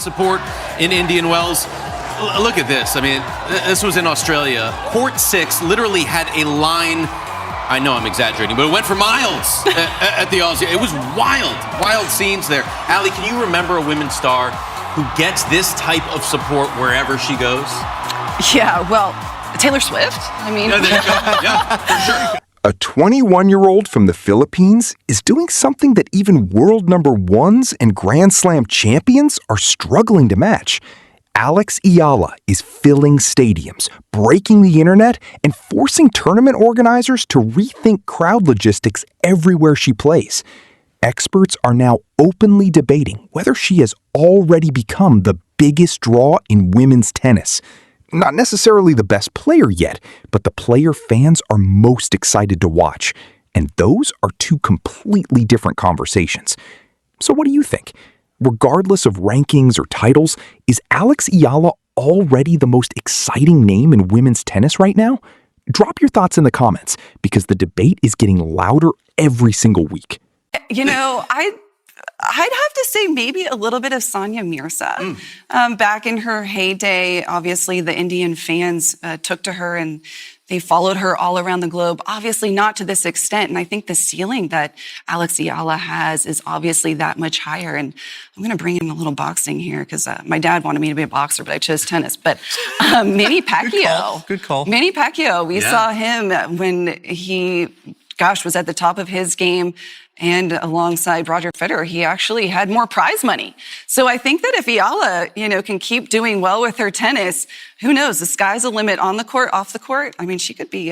support in Indian Wells. Look at this. I mean, this was in Australia. Court 6 literally had a line. I know I'm exaggerating, but it went for miles at the Aussie. It was wild scenes there. Allie, can you remember a women's star who gets this type of support wherever she goes? Yeah, well, Taylor Swift. I mean, there you go. Yeah, for sure. A 21-year-old from the Philippines is doing something that even world number ones and Grand Slam champions are struggling to match. Alex Eala is filling stadiums, breaking the internet, and forcing tournament organizers to rethink crowd logistics everywhere she plays. Experts are now openly debating whether she has already become the biggest draw in women's tennis. Not necessarily the best player yet, but the player fans are most excited to watch. And those are two completely different conversations. So what do you think? Regardless of rankings or titles, is Alex Eala already the most exciting name in women's tennis right now? Drop your thoughts in the comments, because the debate is getting louder every single week. you know, I'd have to say maybe a little bit of Sania Mirza. Back in her heyday, obviously the Indian fans took to her and they followed her all around the globe, obviously not to this extent. And I think the ceiling that Alex Eala has is obviously that much higher. And I'm going to bring in a little boxing here because my dad wanted me to be a boxer, but I chose tennis. But Manny Pacquiao. Good call. Manny Pacquiao. We saw him when he, was at the top of his game. And alongside Roger Federer, he actually had more prize money. So I think that if Eala, can keep doing well with her tennis, who knows? The sky's the limit on the court, off the court. I mean, she could be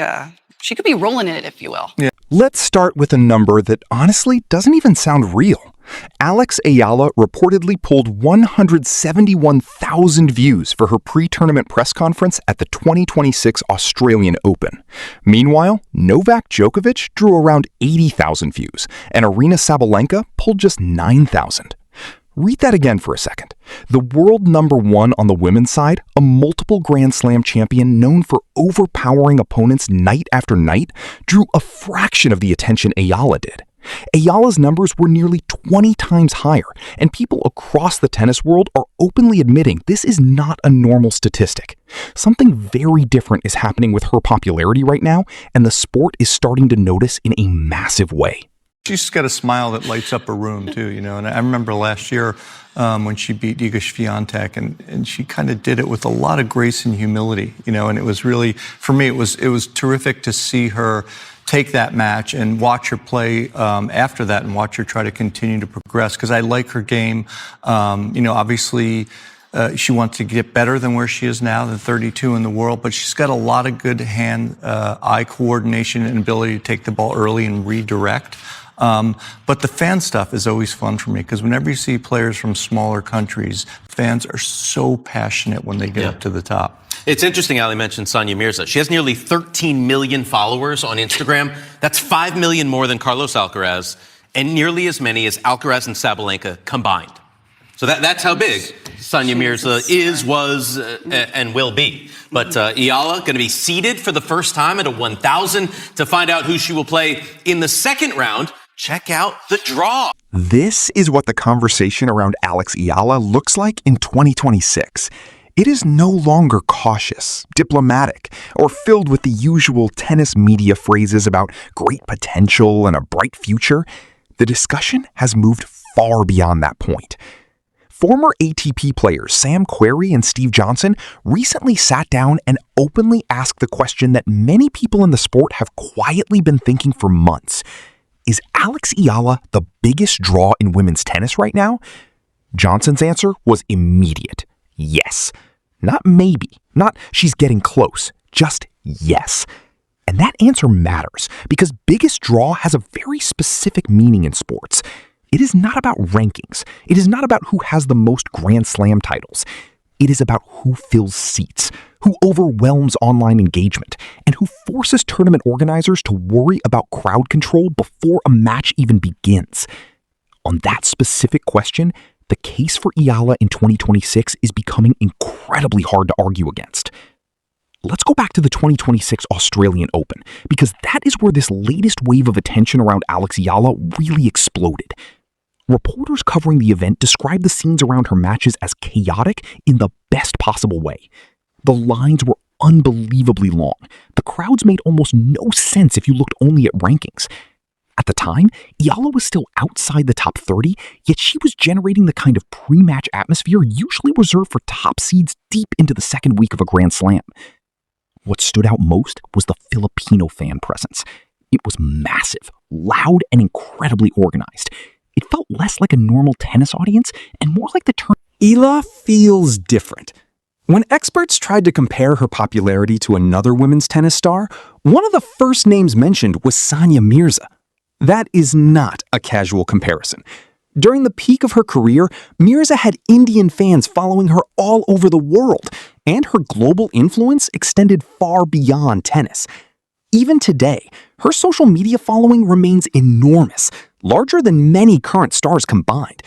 rolling in it, if you will. Yeah. Let's start with a number that honestly doesn't even sound real. Alex Eala reportedly pulled 171,000 views for her pre-tournament press conference at the 2026 Australian Open. Meanwhile, Novak Djokovic drew around 80,000 views, and Aryna Sabalenka pulled just 9,000. Read that again for a second. The world number one on the women's side, a multiple Grand Slam champion known for overpowering opponents night after night, drew a fraction of the attention Eala did. Eala's numbers were nearly 20 times higher, and people across the tennis world are openly admitting this is not a normal statistic. Something very different is happening with her popularity right now, and the sport is starting to notice in a massive way. She's got a smile that lights up a room, too, And I remember last year when she beat Iga Swiatek, and she kind of did it with a lot of grace and humility, And it was really, for me, it was terrific to see her take that match and watch her play after that and watch her try to continue to progress, because I like her game. Obviously, she wants to get better than where she is now, the 32 in the world, but she's got a lot of good hand-eye coordination and ability to take the ball early and redirect. But the fan stuff is always fun for me, because whenever you see players from smaller countries, fans are so passionate when they get up to the top. It's interesting, Ali mentioned Sania Mirza. She has nearly 13 million followers on Instagram. That's 5 million more than Carlos Alcaraz, and nearly as many as Alcaraz and Sabalenka combined. So that's how big Sania Mirza was, and will be. But Eala going to be seeded for the first time at a 1,000. To find out who she will play in the second round, check out the draw. This is what the conversation around Alex Eala looks like in 2026. It is no longer cautious, diplomatic, or filled with the usual tennis media phrases about great potential and a bright future. The discussion has moved far beyond that point. Former ATP players Sam Querrey and Steve Johnson recently sat down and openly asked the question that many people in the sport have quietly been thinking for months. Is Alex Eala the biggest draw in women's tennis right now? Johnson's answer was immediate. Yes. Not maybe, not she's getting close, just yes. And that answer matters because biggest draw has a very specific meaning in sports. It is not about rankings. It is not about who has the most Grand Slam titles. It is about who fills seats, who overwhelms online engagement, and who forces tournament organizers to worry about crowd control before a match even begins. On that specific question, the case for Eala in 2026 is becoming incredibly hard to argue against. Let's go back to the 2026 Australian Open, because that is where this latest wave of attention around Alex Eala really exploded. Reporters covering the event described the scenes around her matches as chaotic in the best possible way. The lines were unbelievably long. The crowds made almost no sense if you looked only at rankings. At the time, Eala was still outside the top 30, yet she was generating the kind of pre-match atmosphere usually reserved for top seeds deep into the second week of a Grand Slam. What stood out most was the Filipino fan presence. It was massive, loud, and incredibly organized. It felt less like a normal tennis audience and more like the turn. Eala feels different. When experts tried to compare her popularity to another women's tennis star, one of the first names mentioned was Sania Mirza. That is not a casual comparison. During the peak of her career, Mirza had Indian fans following her all over the world, and her global influence extended far beyond tennis. Even today, her social media following remains enormous, larger than many current stars combined.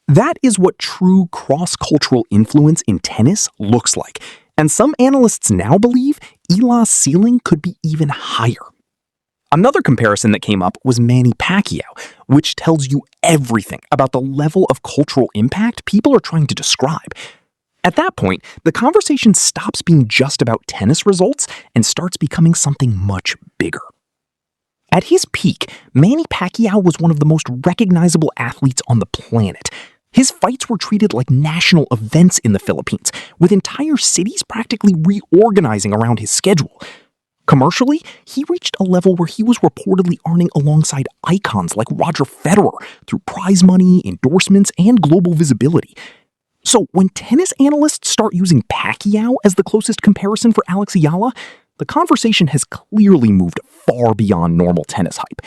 That is what true cross-cultural influence in tennis looks like, and some analysts now believe Eala's ceiling could be even higher. Another comparison that came up was Manny Pacquiao, which tells you everything about the level of cultural impact people are trying to describe. At that point, the conversation stops being just about tennis results and starts becoming something much bigger. At his peak, Manny Pacquiao was one of the most recognizable athletes on the planet. His fights were treated like national events in the Philippines, with entire cities practically reorganizing around his schedule. Commercially, he reached a level where he was reportedly earning alongside icons like Roger Federer through prize money, endorsements, and global visibility. So when tennis analysts start using Pacquiao as the closest comparison for Alex Eala, the conversation has clearly moved far beyond normal tennis hype.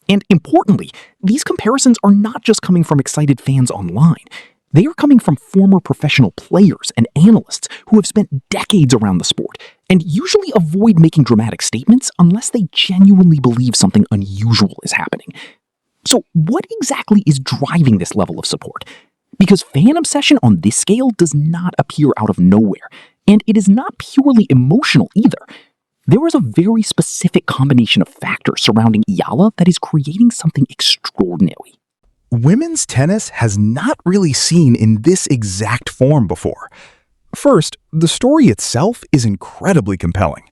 And importantly, these comparisons are not just coming from excited fans online. They are coming from former professional players and analysts who have spent decades around the sport and usually avoid making dramatic statements unless they genuinely believe something unusual is happening. So what exactly is driving this level of support? Because fan obsession on this scale does not appear out of nowhere, and it is not purely emotional either. There is a very specific combination of factors surrounding Eala that is creating something extraordinary. Women's tennis has not really seen in this exact form before. First, the story itself is incredibly compelling.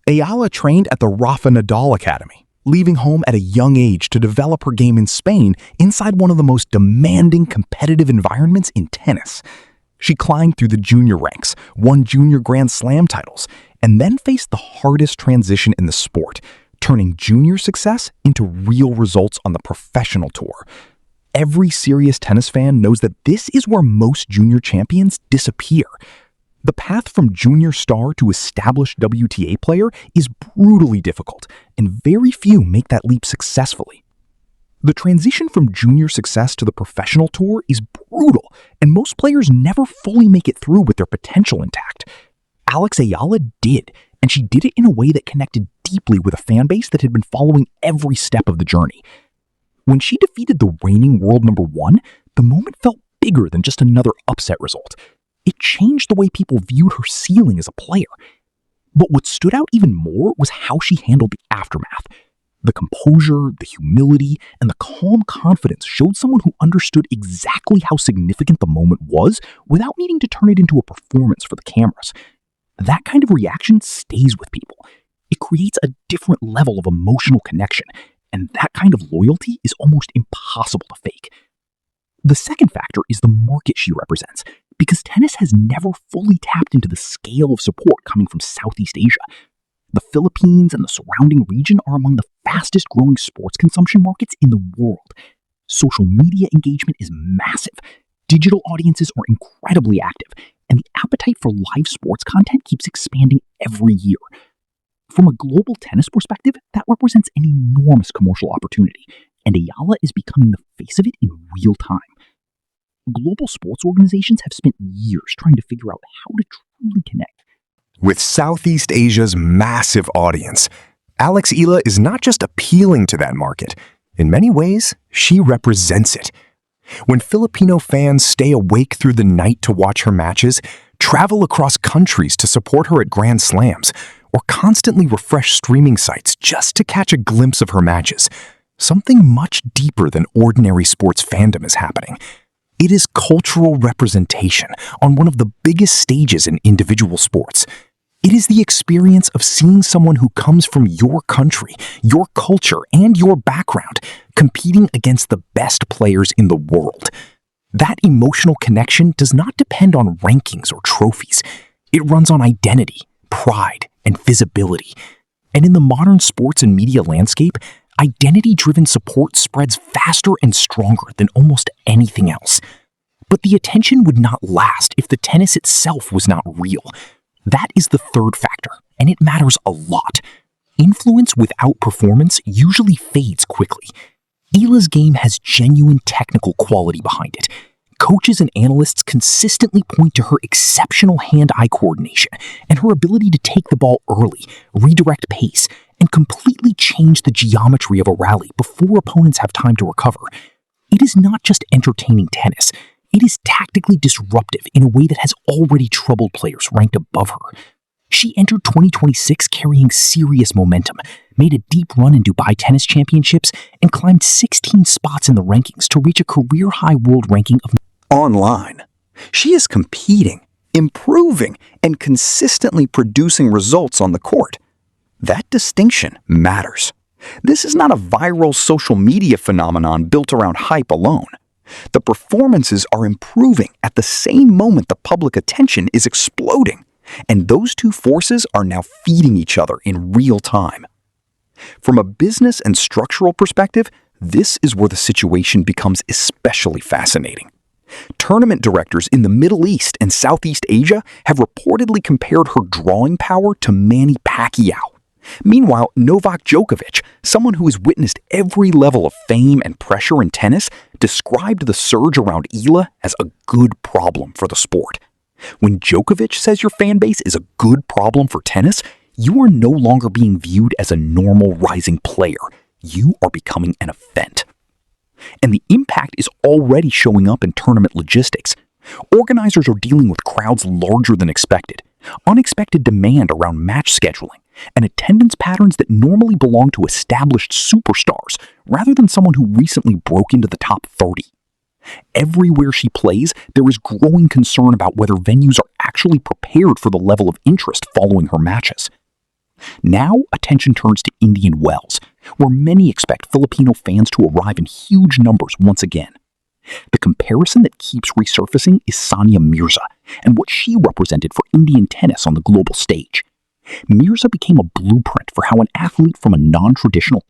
Eala trained at the Rafa Nadal Academy, leaving home at a young age to develop her game in Spain inside one of the most demanding competitive environments in tennis. She climbed through the junior ranks, won junior Grand Slam titles, and then faced the hardest transition in the sport, turning junior success into real results on the professional tour. Every serious tennis fan knows that this is where most junior champions disappear. The path from junior star to established WTA player is brutally difficult, and very few make that leap successfully. The transition from junior success to the professional tour is brutal, and most players never fully make it through with their potential intact. Alex Eala did, and she did it in a way that connected deeply with a fan base that had been following every step of the journey. When she defeated the reigning world number one, the moment felt bigger than just another upset result. It changed the way people viewed her ceiling as a player. But what stood out even more was how she handled the aftermath. The composure, the humility, and the calm confidence showed someone who understood exactly how significant the moment was without needing to turn it into a performance for the cameras. That kind of reaction stays with people. It creates a different level of emotional connection, and that kind of loyalty is almost impossible to fake. The second factor is the market she represents, because tennis has never fully tapped into the scale of support coming from Southeast Asia. The Philippines and the surrounding region are among the fastest growing sports consumption markets in the world. Social media engagement is massive. Digital audiences are incredibly active, and the appetite for live sports content keeps expanding every year. From a global tennis perspective, that represents an enormous commercial opportunity, and Eala is becoming the face of it in real time. Global sports organizations have spent years trying to figure out how to truly connect. With Southeast Asia's massive audience, Alex Eala is not just appealing to that market. In many ways, she represents it. When Filipino fans stay awake through the night to watch her matches, travel across countries to support her at Grand Slams, or constantly refresh streaming sites just to catch a glimpse of her matches, Something much deeper than ordinary sports fandom is happening. It is cultural representation on one of the biggest stages in individual sports. It is the experience of seeing someone who comes from your country, your culture, and your background competing against the best players in the world. That emotional connection does not depend on rankings or trophies. It runs on identity, pride, and visibility. And in the modern sports and media landscape, identity-driven support spreads faster and stronger than almost anything else. But the attention would not last if the tennis itself was not real. That is the third factor, and it matters a lot. Influence without performance usually fades quickly. Eala's game has genuine technical quality behind it. Coaches and analysts consistently point to her exceptional hand-eye coordination and her ability to take the ball early, redirect pace, and completely change the geometry of a rally before opponents have time to recover. It is not just entertaining tennis. It is tactically disruptive in a way that has already troubled players ranked above her. She entered 2026 carrying serious momentum, made a deep run in Dubai Tennis Championships, and climbed 16 spots in the rankings to reach a career-high world ranking of Online, she is competing, improving, and consistently producing results on the court. That distinction matters. This is not a viral social media phenomenon built around hype alone. The performances are improving at the same moment the public attention is exploding, and those two forces are now feeding each other in real time. From a business and structural perspective, this is where the situation becomes especially fascinating. Tournament directors in the Middle East and Southeast Asia have reportedly compared her drawing power to Manny Pacquiao. Meanwhile, Novak Djokovic, someone who has witnessed every level of fame and pressure in tennis, described the surge around Eala as a good problem for the sport. When Djokovic says your fan base is a good problem for tennis, you are no longer being viewed as a normal rising player. You are becoming an event. And the impact is already showing up in tournament logistics. Organizers are dealing with crowds larger than expected, unexpected demand around match scheduling, and attendance patterns that normally belong to established superstars rather than someone who recently broke into the top 30. Everywhere she plays, there is growing concern about whether venues are actually prepared for the level of interest following her matches. Now, attention turns to Indian Wells, where many expect Filipino fans to arrive in huge numbers once again. The comparison that keeps resurfacing is Sania Mirza and what she represented for Indian tennis on the global stage. Mirza became a blueprint for how an athlete from a non-traditional